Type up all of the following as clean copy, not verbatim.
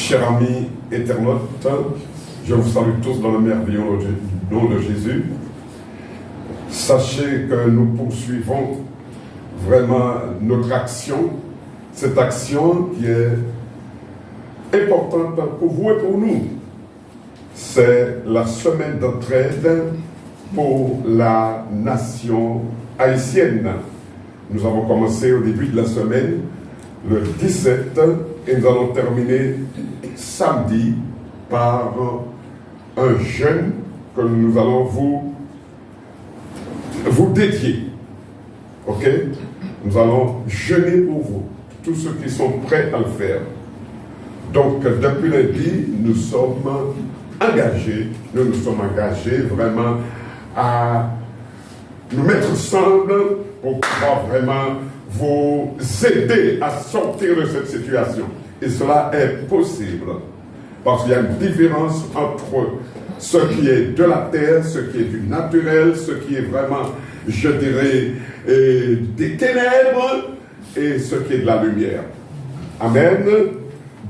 Chers amis internautes, je vous salue tous dans le merveilleux nom de Jésus. Sachez que nous poursuivons vraiment notre action, cette action qui est importante pour vous et pour nous. C'est la semaine d'entraide pour la nation haïtienne. Nous avons commencé au début de la semaine, le 17, et nous allons terminer samedi par un jeûne que nous allons vous dédier. Ok? Nous allons jeûner pour vous, tous ceux qui sont prêts à le faire. Donc, depuis lundi, nous sommes engagés vraiment à nous mettre ensemble pour pouvoir vraiment vous aider à sortir de cette situation. Et cela est possible. Parce qu'il y a une différence entre ce qui est de la terre, ce qui est du naturel, ce qui est vraiment, je dirais, des ténèbres, et ce qui est de la lumière. Amen.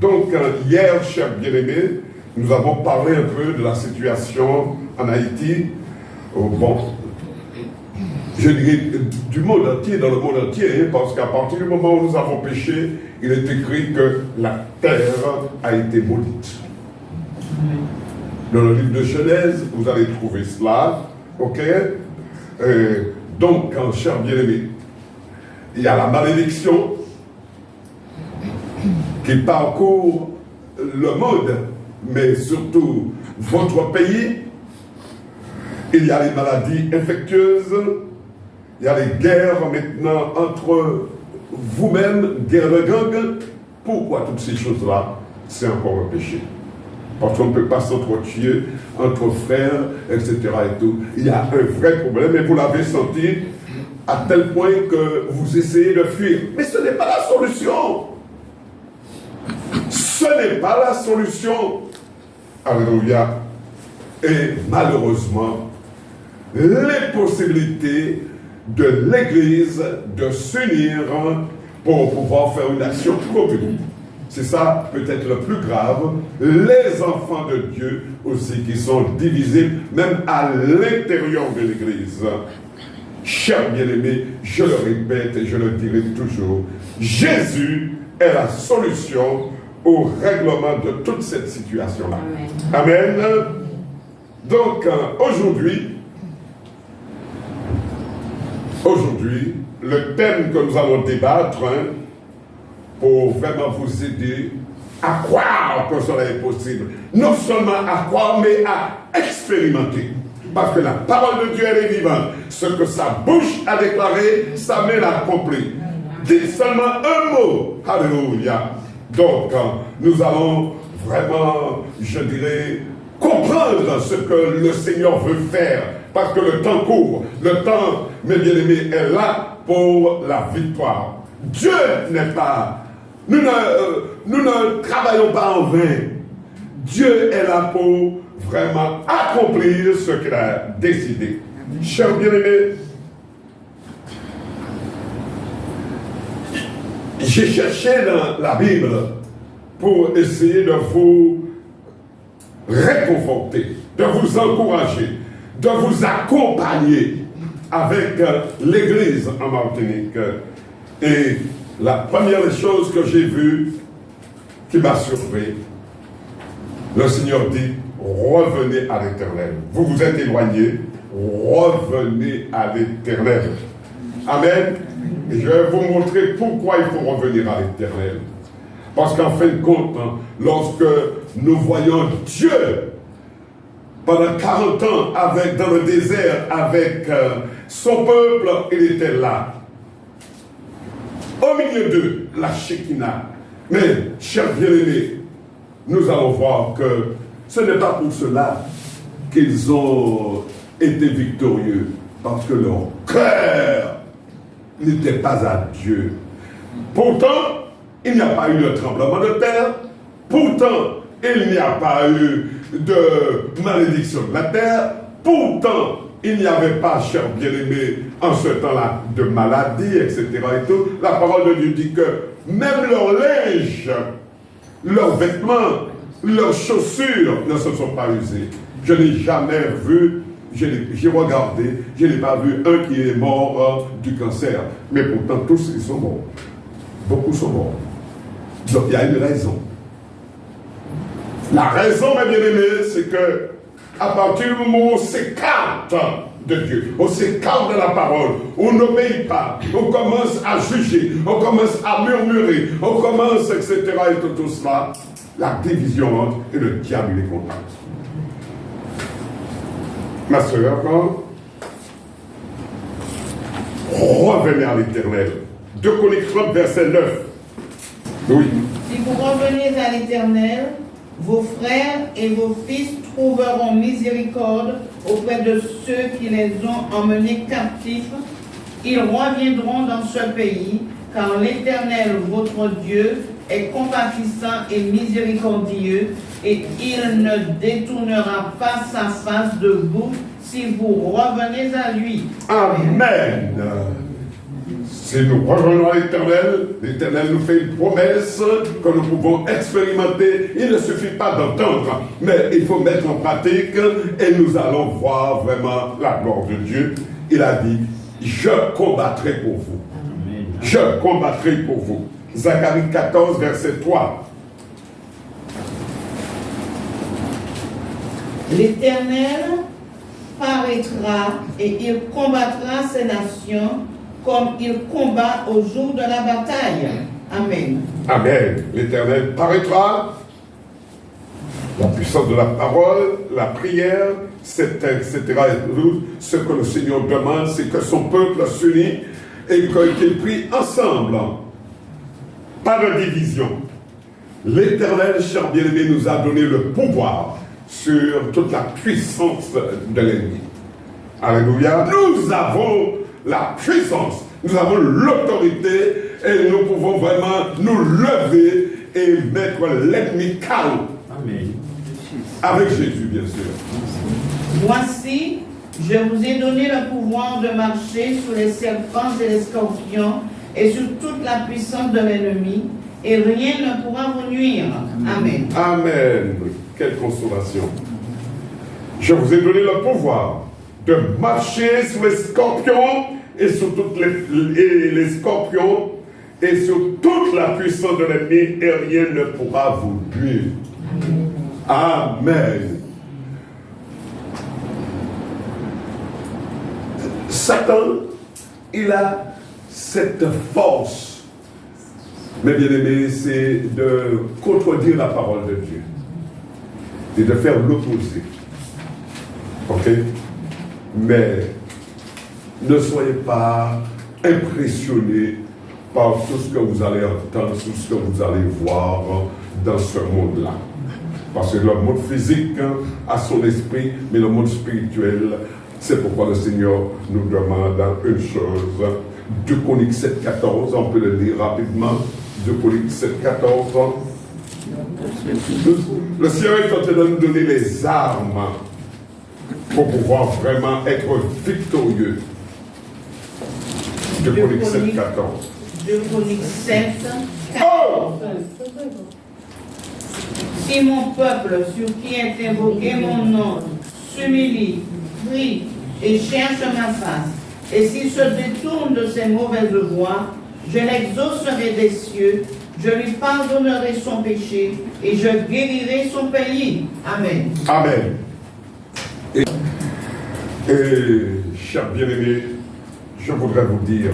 Donc, hier, chers bien-aimés, nous avons parlé un peu de la situation en Haïti. Bon, je dirais du monde entier, dans le monde entier, parce qu'à partir du moment où nous avons péché, il est écrit que la terre a été maudite. Dans le livre de Genèse, vous allez trouver cela, ok? Donc, chers bien-aimés, il y a la malédiction qui parcourt le monde, mais surtout votre pays. Il y a les maladies infectieuses, il y a les guerres maintenant entre vous-même, guerre de gang. Pourquoi toutes ces choses-là? C'est encore un péché. Parce qu'on ne peut pas s'entretuer entre frères, etc. et tout. Il y a un vrai problème et vous l'avez senti à tel point que vous essayez de fuir. Mais ce n'est pas la solution. Ce n'est pas la solution. Alléluia. Et malheureusement, les possibilités de l'Église de s'unir pour pouvoir faire une action commune. C'est ça peut-être le plus grave. Les enfants de Dieu aussi qui sont divisés, même à l'intérieur de l'Église. Chers bien-aimés, je le répète et je le dirai toujours, Jésus est la solution au règlement de toute cette situation-là. Amen. Amen. Donc, aujourd'hui, le thème que nous allons débattre, pour vraiment vous aider à croire que cela est possible. Non seulement à croire, mais à expérimenter. Parce que la parole de Dieu, elle est vivante. Ce que sa bouche a déclaré, sa main l'a accompli. Dites seulement un mot. Alléluia. Donc, nous allons vraiment, je dirais, comprendre ce que le Seigneur veut faire. Parce que le temps court. Le temps, mes bien-aimés, est là pour la victoire. Dieu n'est pas... Nous ne travaillons pas en vain. Dieu est là pour vraiment accomplir ce qu'il a décidé. Chers bien-aimés, j'ai cherché dans la Bible pour essayer de vous réconforter, de vous encourager, de vous accompagner avec l'Église en Martinique. Et la première chose que j'ai vue, qui m'a surpris, le Seigneur dit, revenez à l'Éternel. Vous vous êtes éloignés, revenez à l'Éternel. Amen. Et je vais vous montrer pourquoi il faut revenir à l'Éternel. Parce qu'en fin de compte, lorsque nous voyons Dieu, pendant 40 ans, dans le désert, avec son peuple, il était là. Au milieu d'eux, la Shekinah. Mais, chers bien-aimés, nous allons voir que ce n'est pas pour cela qu'ils ont été victorieux, parce que leur cœur n'était pas à Dieu. Pourtant, il n'y a pas eu de tremblement de terre. Pourtant, il n'y a pas eu de malédiction de la terre. Pourtant, il n'y avait pas, chers bien-aimés, en ce temps-là, de maladie, etc. Et tout. La parole de Dieu dit que même leur linge leurs vêtements, leurs chaussures ne se sont pas usées. Je n'ai jamais vu, j'ai regardé, je n'ai pas vu un qui est mort du cancer. Mais pourtant, tous ils sont morts. Beaucoup sont morts. Donc il y a une raison. La raison, mes bien-aimés, c'est que à partir du moment où on s'écarte de Dieu, on s'écarte de la parole, on n'obéit pas, on commence à juger, on commence à murmurer, on commence, etc. et tout cela, la division entre et le diable il est content. Ma soeur, revenez à l'Éternel. 2 Chroniques 30, verset 9. Oui. Si vous revenez à l'Éternel, vos frères et vos fils trouveront miséricorde auprès de ceux qui les ont emmenés captifs. Ils reviendront dans ce pays, car l'Éternel, votre Dieu, est compatissant et miséricordieux, et il ne détournera pas sa face de vous si vous revenez à lui. Amen. Si nous revenons à l'Éternel, l'Éternel nous fait une promesse que nous pouvons expérimenter. Il ne suffit pas d'entendre, mais il faut mettre en pratique et nous allons voir vraiment la gloire de Dieu. Il a dit, je combattrai pour vous. Je combattrai pour vous. Zacharie 14, verset 3. L'Éternel paraîtra et il combattra ces nations comme il combat au jour de la bataille. Amen. Amen. L'Éternel paraîtra. La puissance de la parole, la prière, etc. Ce que le Seigneur demande, c'est que son peuple s'unisse et qu'il prie ensemble. Pas de division. L'Éternel, cher bien-aimé, nous a donné le pouvoir sur toute la puissance de l'ennemi. Alléluia. Nous avons la puissance, nous avons l'autorité et nous pouvons vraiment nous lever et mettre l'ennemi KO. Amen. Avec Jésus, bien sûr. Voici, je vous ai donné le pouvoir de marcher sur les serpents et les scorpions et sur toute la puissance de l'ennemi, et rien ne pourra vous nuire. Amen. Amen. Quelle consolation. Je vous ai donné le pouvoir de marcher sur les scorpions et sur toutes les scorpions et sur toute la puissance de l'ennemi, et rien ne pourra vous nuire. Amen. Satan, il a cette force, mes bien-aimés, c'est de contredire la parole de Dieu et de faire l'opposé. Ok? Mais ne soyez pas impressionnés par tout ce que vous allez entendre, tout ce que vous allez voir dans ce monde-là. Parce que le monde physique a son esprit, mais le monde spirituel, c'est pourquoi le Seigneur nous demande une chose. 2 Chroniques 7, 14, on peut le lire rapidement. 2 Chroniques 7, 14. Le Seigneur est en train de nous donner les armes pour pouvoir vraiment être victorieux. 2 Chroniques 7, 14. 2 Chroniques 7, 14. Si mon peuple, sur qui est invoqué mon nom, s'humilie, prie et cherche ma face, et s'il se détourne de ses mauvaises voies, je l'exaucerai des cieux, je lui pardonnerai son péché et je guérirai son pays. Amen. Amen. Et chers bien-aimés, je voudrais vous dire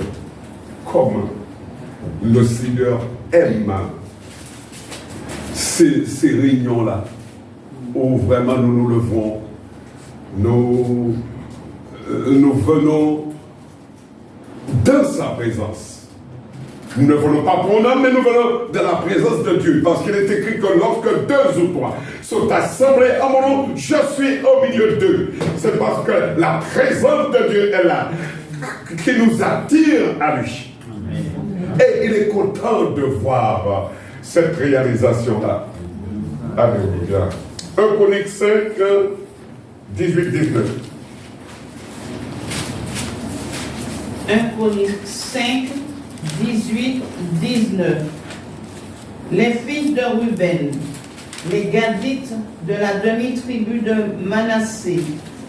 comme le Seigneur aime ces réunions-là, où vraiment nous nous levons, nous venons dans sa présence. Nous ne venons pas pour nous, mais nous venons de la présence de Dieu. Parce qu'il est écrit que lorsque 2 ou 3 sont assemblés en mon nom, je suis au milieu d'eux. C'est parce que la présence de Dieu est là, qui nous attire à lui. Et il est content de voir cette réalisation-là. Alléluia. 1 Chroniques 5, 18, 19. 1 Chroniques 5, 18, 19. Les fils de Ruben, les Gadites de la demi-tribu de Manassé,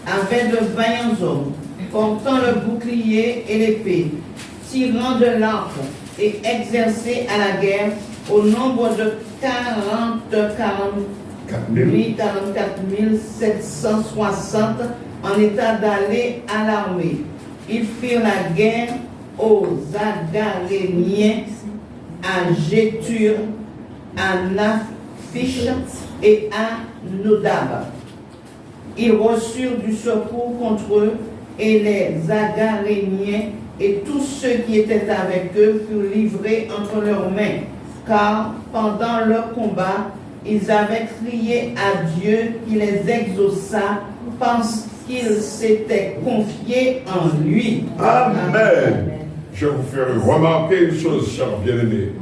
avaient de vaillants hommes, portant le bouclier et l'épée, tirant de l'arc et exercés à la guerre au nombre de 44 760 en état d'aller à l'armée. Ils firent la guerre aux Agaréniens à Gétur, à Naphish et à Nodab. Ils reçurent du secours contre eux, et les Agaréniens et tous ceux qui étaient avec eux furent livrés entre leurs mains, car pendant leur combat, ils avaient crié à Dieu qui les exauça parce qu'ils s'étaient confiés en lui. Amen. Je vous fais remarquer une chose, chers bien-aimés.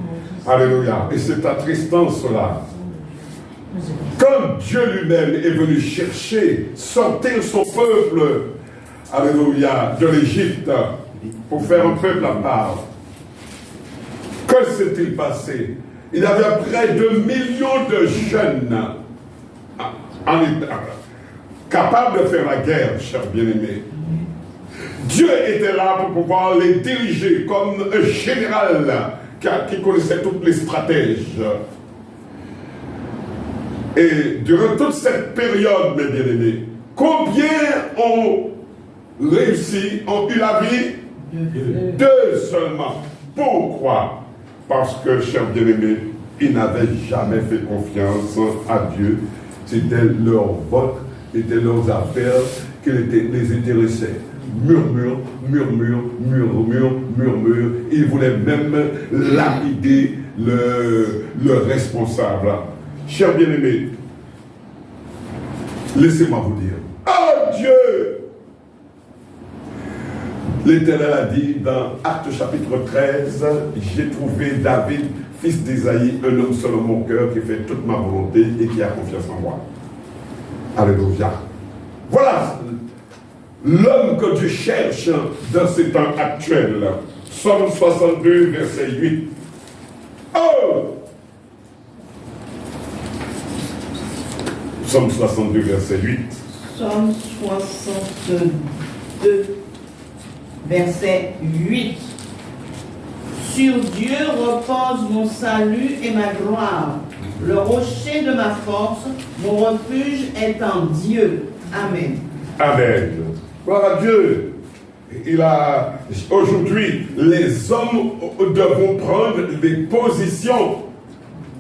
Alléluia. Et c'est attristant cela. Comme Dieu lui-même est venu chercher, sortir son peuple, alléluia, de l'Égypte, pour faire un peuple à part, que s'est-il passé? Il y avait près de millions de jeunes en état, capables de faire la guerre, chers bien-aimés. Dieu était là pour pouvoir les diriger comme un général qui connaissait toutes les stratèges. Et durant toute cette période, mes bien-aimés, combien ont réussi, ont eu la vie? Deux seulement. Pourquoi? Parce que, chers bien-aimés, ils n'avaient jamais fait confiance à Dieu. C'était leur vote, c'était leurs affaires qui les intéressaient. Murmure, murmure, murmure, murmure. Ils voulaient même lapider le responsable. Chers bien-aimés, laissez-moi vous dire, oh Dieu! L'Éternel a dit dans Actes chapitre 13, j'ai trouvé David, fils d'Isaïe, un homme selon mon cœur qui fait toute ma volonté et qui a confiance en moi. Alléluia. Voilà l'homme que Dieu cherche dans ces temps actuels. Psaume 62, verset 8. Oh! Psaume 62, verset 8. Psaume 62, verset 8. Sur Dieu repose mon salut et ma gloire. Le rocher de ma force, mon refuge est en Dieu. Amen. Amen. Gloire à Dieu. Aujourd'hui, les hommes devront prendre des positions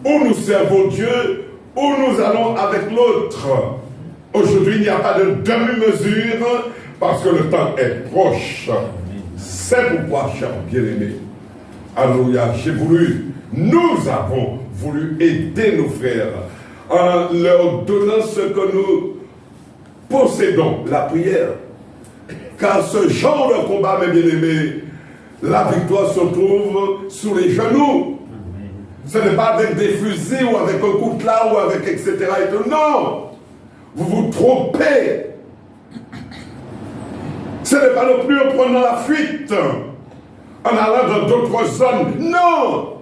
où nous servons Dieu, où nous allons avec l'autre. Aujourd'hui, il n'y a pas de demi-mesure parce que le temps est proche. C'est pourquoi, chers bien-aimés, alléluia, nous avons voulu aider nos frères en leur donnant ce que nous possédons, la prière. Car ce genre de combat, mes bien-aimés, la victoire se trouve sur les genoux. Ce n'est pas avec des fusils ou avec un coup de là ou avec etc. Et tout. Non! Vous vous trompez. Ce n'est pas non plus en prenant la fuite, en allant dans d'autres zones. Non!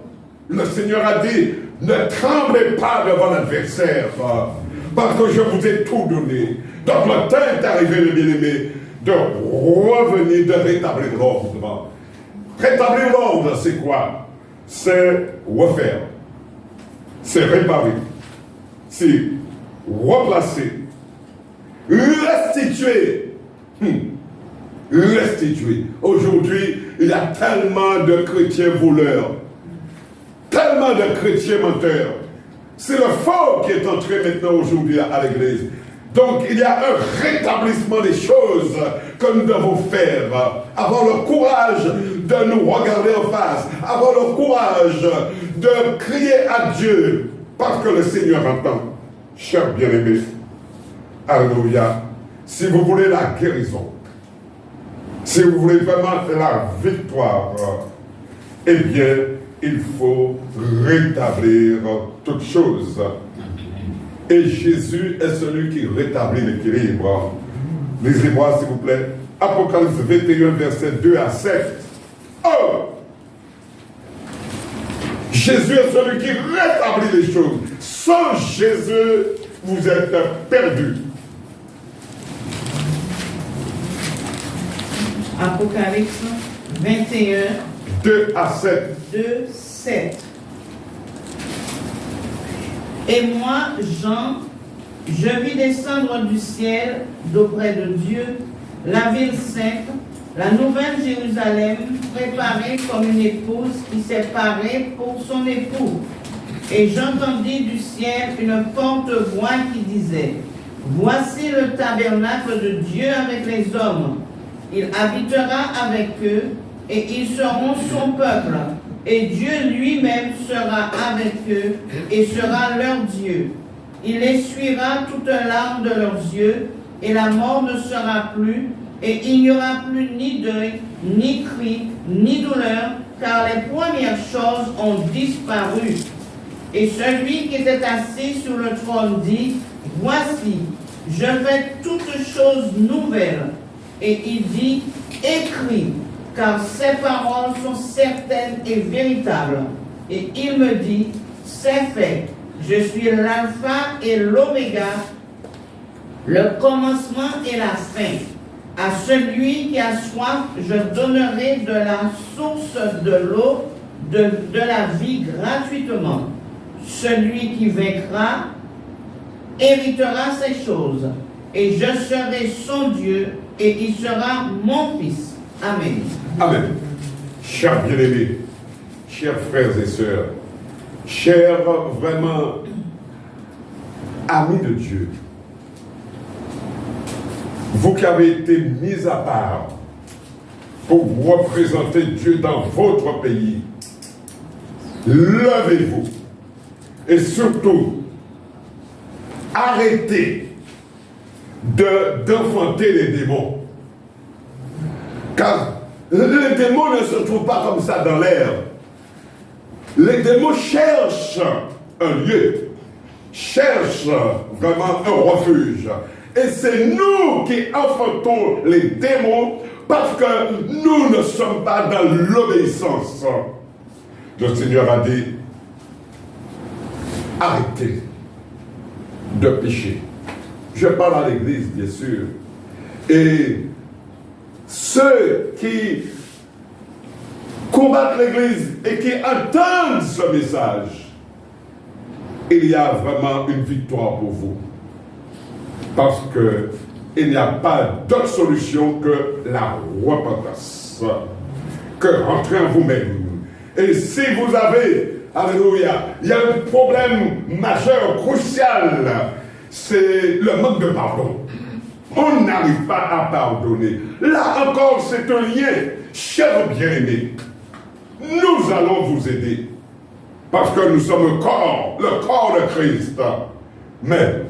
Le Seigneur a dit, ne tremblez pas devant l'adversaire, parce que je vous ai tout donné. Donc le temps est arrivé, mes bien-aimés, de revenir, de rétablir l'ordre. Rétablir l'ordre, c'est quoi? C'est refaire, c'est réparer, c'est replacer, restituer. Restituer. Aujourd'hui, il y a tellement de chrétiens voleurs, tellement de chrétiens menteurs. C'est le faux qui est entré maintenant aujourd'hui à l'église. Donc il y a un rétablissement des choses que nous devons faire. Avoir le courage de nous regarder en face. Avoir le courage de crier à Dieu. Parce que le Seigneur entend. Chers bien-aimés, alléluia. Si vous voulez la guérison, si vous voulez vraiment la victoire, eh bien, il faut rétablir toutes choses. Et Jésus est celui qui rétablit l'équilibre. Lisez-moi, s'il vous plaît. Apocalypse 21, verset 2 à 7. Oh! Jésus est celui qui rétablit les choses. Sans Jésus, vous êtes perdus. Apocalypse 21, 2 à 7. 2, 7. Et moi, Jean, je vis descendre du ciel, d'auprès de Dieu, la ville sainte, la nouvelle Jérusalem, préparée comme une épouse qui s'est parée pour son époux. Et j'entendis du ciel une forte voix qui disait, voici le tabernacle de Dieu avec les hommes. Il habitera avec eux, et ils seront son peuple. Et Dieu lui-même sera avec eux, et sera leur Dieu. Il essuiera toute larme de leurs yeux, et la mort ne sera plus, et il n'y aura plus ni deuil, ni cri, ni douleur, car les premières choses ont disparu. Et celui qui était assis sur le trône dit, voici, je fais toutes choses nouvelles. Et il dit, écris, car ces paroles sont certaines et véritables. Et il me dit, c'est fait, je suis l'alpha et l'oméga, le commencement et la fin. À celui qui a soif, je donnerai de la source de l'eau de la vie gratuitement. Celui qui vaincra héritera ces choses, et je serai son Dieu, et il sera mon fils. Amen. Amen. Chers bien-aimés, chers frères et sœurs, chers vraiment amis de Dieu, vous qui avez été mis à part pour représenter Dieu dans votre pays, levez-vous et surtout arrêtez d'enfanter les démons. Car les démons ne se trouvent pas comme ça dans l'air. Les démons cherchent un lieu, cherchent vraiment un refuge. Et c'est nous qui enfantons les démons parce que nous ne sommes pas dans l'obéissance. Le Seigneur a dit, arrêtez de pécher. Je parle à l'Église, bien sûr. Et ceux qui combattent l'Église et qui entendent ce message, il y a vraiment une victoire pour vous. Parce qu'il n'y a pas d'autre solution que la repentance, que rentrer en vous-même. Et si vous avez, alléluia, il y a un problème majeur, crucial, c'est le manque de pardon. On n'arrive pas à pardonner. Là encore, c'est un lien, chers bien-aimés. Nous allons vous aider. Parce que nous sommes le corps de Christ. Mais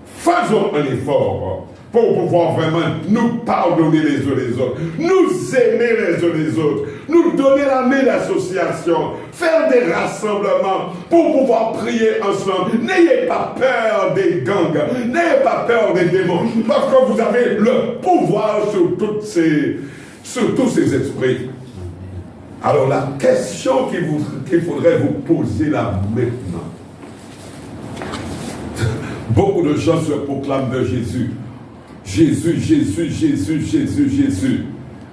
faisons un effort pour pouvoir vraiment nous pardonner les uns les autres, nous aimer les uns les autres, nous donner la main d'association, faire des rassemblements pour pouvoir prier ensemble. N'ayez pas peur des gangs, n'ayez pas peur des démons, parce que vous avez le pouvoir sur tous ces esprits. Alors la question qu'il faudrait vous poser là maintenant, beaucoup de gens se proclament de Jésus. Jésus, Jésus, Jésus, Jésus, Jésus.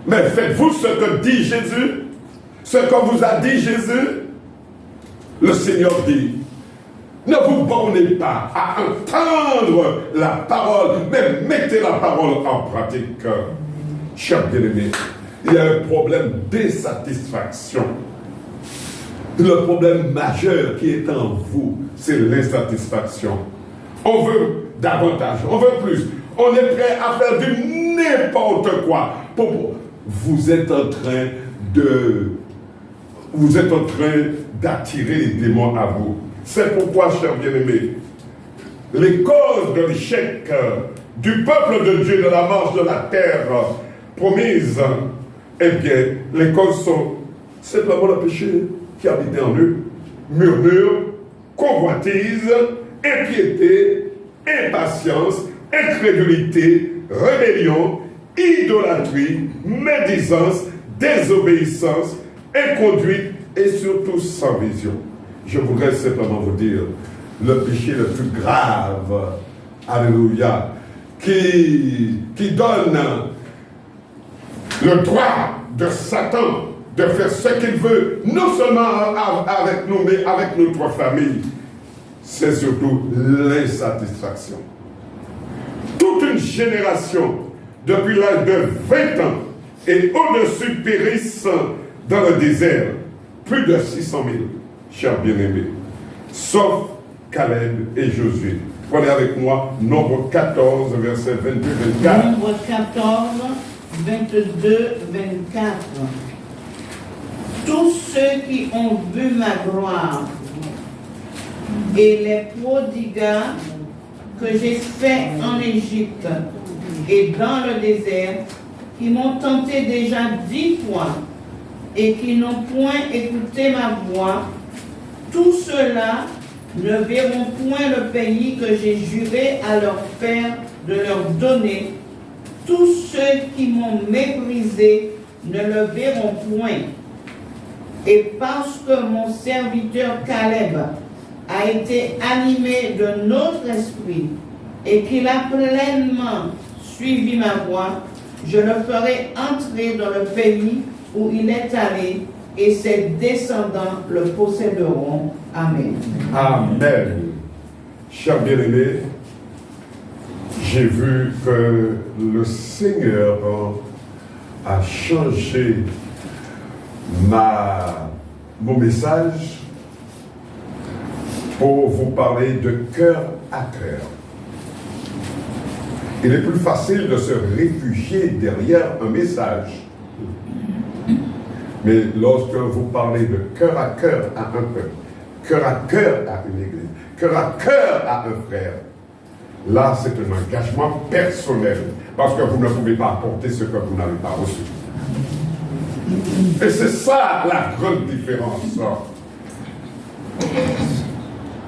Mais faites-vous ce que dit Jésus? Ce que vous a dit Jésus? Le Seigneur dit, ne vous bornez pas à entendre la parole, mais mettez la parole en pratique. Chers bien-aimés, il y a un problème d'insatisfaction. Le problème majeur qui est en vous, c'est l'insatisfaction. On veut davantage, on veut plus. On est prêt à faire du n'importe quoi. Vous êtes en train d'attirer les démons à vous. C'est pourquoi, chers bien-aimés, les causes de l'échec du peuple de Dieu de la marche de la terre promise, eh bien, les causes sont simplement le péché qui habite en eux. Murmure, convoitise, impiété, impatience, incrédulité, rébellion, idolâtrie, médisance, désobéissance, inconduite et surtout sans vision. je voudrais simplement vous dire, le péché le plus grave, alléluia, qui donne le droit de Satan de faire ce qu'il veut, non seulement avec nous, mais avec notre famille, c'est surtout l'insatisfaction. Toute une génération, depuis l'âge de 20 ans et au-dessus, périssent dans le désert. Plus de 600 000, chers bien-aimés, sauf Caleb et Josué. Prenez avec moi Nombre 14, versets 22-24. Nombre 14, 22, 24. Tous ceux qui ont vu ma gloire et les prodigues que j'ai fait en Égypte et dans le désert, qui m'ont tenté déjà 10 fois et qui n'ont point écouté ma voix, tous ceux-là ne verront point le pays que j'ai juré à leur père de leur donner. Tous ceux qui m'ont méprisé ne le verront point. Et parce que mon serviteur Caleb a été animé de notre esprit et qu'il a pleinement suivi ma voix, je le ferai entrer dans le pays où il est allé et ses descendants le posséderont. Amen. Amen. Chers bien-aimés, j'ai vu que le Seigneur a changé mon message pour vous parler de cœur à cœur. Il est plus facile de se réfugier derrière un message. Mais lorsque vous parlez de cœur à cœur à un peuple, cœur à cœur à une église, cœur à cœur à un frère, là c'est un engagement personnel, parce que vous ne pouvez pas apporter ce que vous n'avez pas reçu. Et c'est ça la grande différence.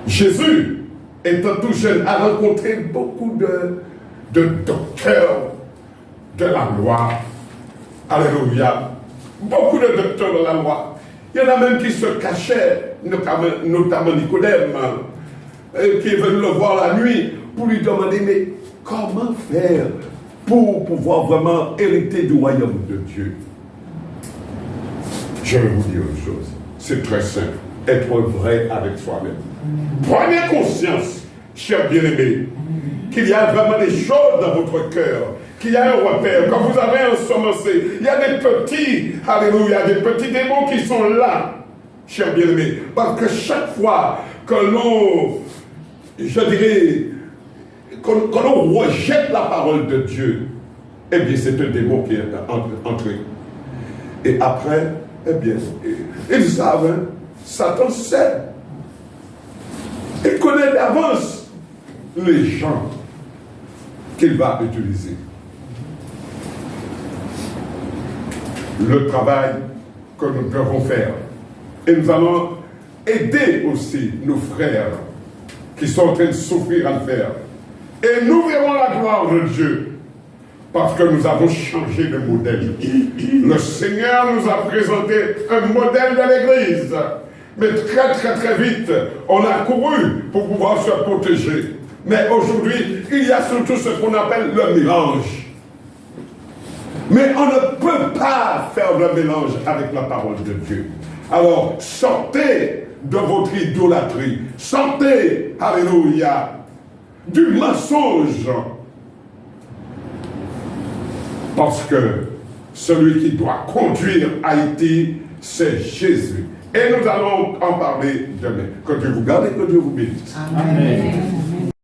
Jésus, étant tout jeune, a rencontré beaucoup de docteurs de la loi. Alléluia. Beaucoup de docteurs de la loi. Il y en a même qui se cachaient, notamment Nicodème, qui est venu le voir la nuit pour lui demander, mais comment faire pour pouvoir vraiment hériter du royaume de Dieu? Je vais vous dire une chose, c'est très simple, être vrai avec soi-même. Prenez conscience, chers bien-aimés, qu'il y a vraiment des choses dans votre cœur, qu'il y a un repère. Quand vous avez ensemencé, il y a des petits, alléluia, des petits démons qui sont là, chers bien-aimés. Parce que chaque fois que l'on, je dirais, quand on rejette la parole de Dieu, eh bien c'est un démon qui est entré. Et après, eh bien, ils savent, hein, Satan sait. Il connaît d'avance les gens qu'il va utiliser. Le travail que nous devons faire. Et nous allons aider aussi nos frères qui sont en train de souffrir à le faire. Et nous verrons la gloire de Dieu. Parce que nous avons changé de modèle. Le Seigneur nous a présenté un modèle de l'Église. Mais très vite, on a couru pour pouvoir se protéger. Mais aujourd'hui, il y a surtout ce qu'on appelle le mélange. Mais on ne peut pas faire le mélange avec la parole de Dieu. Alors, sortez de votre idolâtrie. Sortez, alléluia, du mensonge. Parce que celui qui doit conduire Haïti, c'est Jésus. Et nous allons en parler demain. Que Dieu vous garde et que Dieu vous bénisse. Amen.